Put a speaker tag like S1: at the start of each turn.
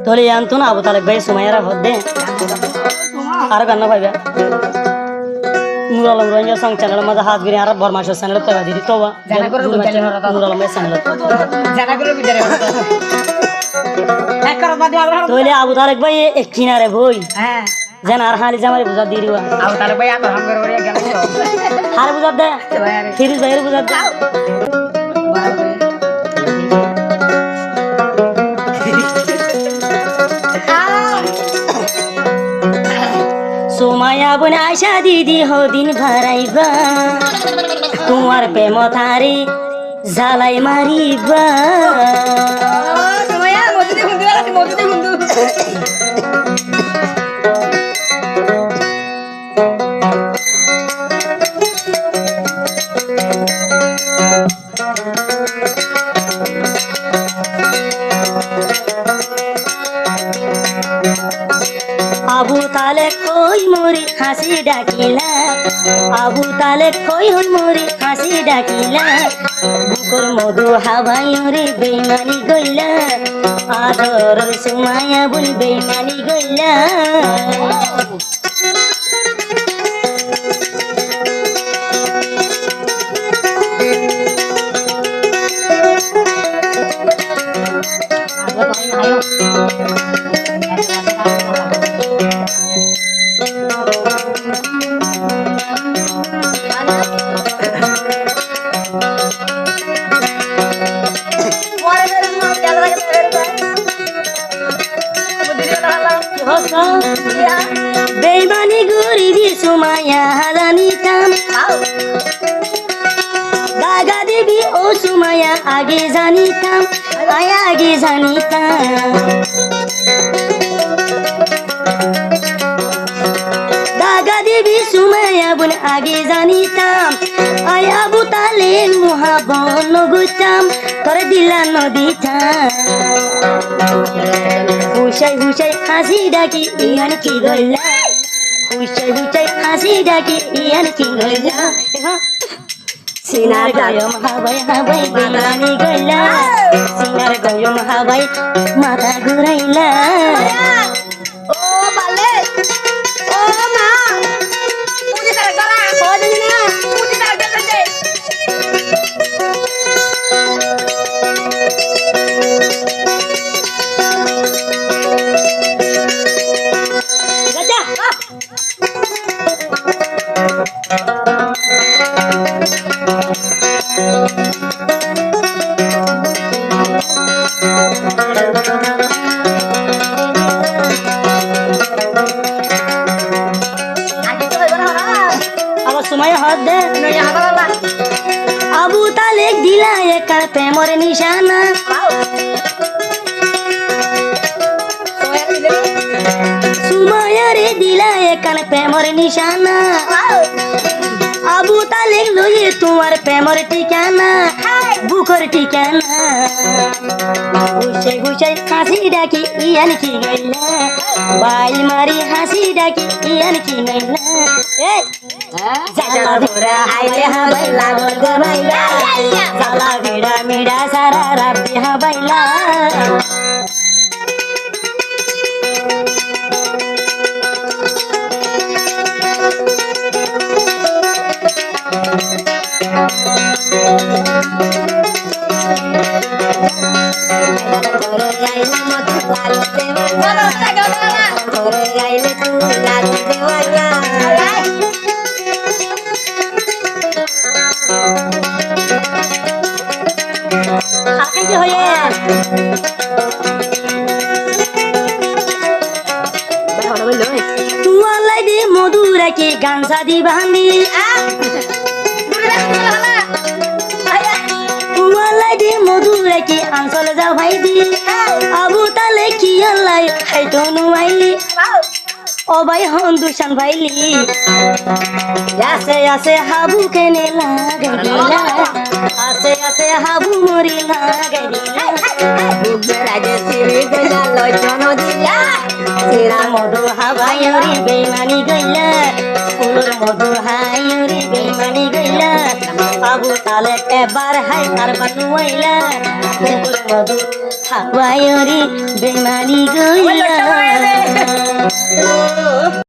S1: তোলে আনতো না আবু তালেক ভাই সুমাইয়ারা ভোট দে আর গান পাইবে নুর আলম রোহিঙ্গা সং চ্যানেলের মধ্যে হাত গিয়ে আর বরমাসের চ্যানেলে তো দিদি তো নুর আলমের চ্যানেল তোলে আবু তালেক ভাই এক কিনারে বই যেন আর হালি জামাই বুঝা দিয়ে দিবা আবু তালেক ভাই আর হাম করে গেল আর বুঝা দে ফিরিজ ভাইয়ের বুঝা দে সোমায়া বোন আশা দিদি হদিন ভারাইবা তোমার প্রেম থারি জ্বালাই মারিবা আবু তালেক কই মরি হাসি ডাকিলা আবু তালেক কই হই মরি হাসি ডাকিলা বুকর মধু হাবাই রে বেইমানি গইলা আদর সুমায়া বুন বেইমানি গইলা বেইমানি গরিবি সুমায়া হারানিতাম দাগা দেবী ও সুমায়া আগে জানিতাম আগে জানিতাম দাগা দেবী সুমায়া বোন আগে জানিতাম আবু তালেক মহাবন গুতাম করে দিলা নদীতাম হুসাই হুসাই হাসি ডাকি ইয়ান কি গইলা হুসাই হুসাই হাসি ডাকি ইয়ান কি গইলা সিনার গয়ম হাবাই হাবাই বেমানি গইলা সিনার গয়ম হাবাই মাথা ঘুরাইলা ও বালে ও মা মুজি তার গলা ও দিদি না মুজি তার গলা দে আবু তালেক দিলা একার প্রেমর নিশানা সুমায়ারে দিলা একার প্রেমর নিশানা আবু তালেক লইয়ে তোমার প্রেমর ঠিকানা বুকর ঠিকানা ঘুষে ঘুষে হাসি ডাকি ইয়ান কি গইলা বাই মারি হাসি ডাকি ইয়ান কি গইলা জালা ভরা আইলে হাবাই লাগল গবাইলা জালা ভিড়া মিড়া সারা রাব্বি হাবাইলা মধুরা কি গাঞ্জা দি বান্ধি মধুরা কি আঞ্চল যাও ভাই দি আবু তালেক কি আল্লাই খাইতো নুয়াইলি ও ভাই হন্দুশান ভাইলি আসে আসে হাবু কেনে লাগাইলা আসে আসে হাবু মরি লাগাইলা রাজে সিরি গলা লয়জন দিলা সিরা মধু হাবায়রি বেমানি গইলা ফুলর মধু হায়রি বেমানি গইলা আবু তালে এবার হাই তার বানু হইলা মধু হাওয়ায়রি বেমানি গইলা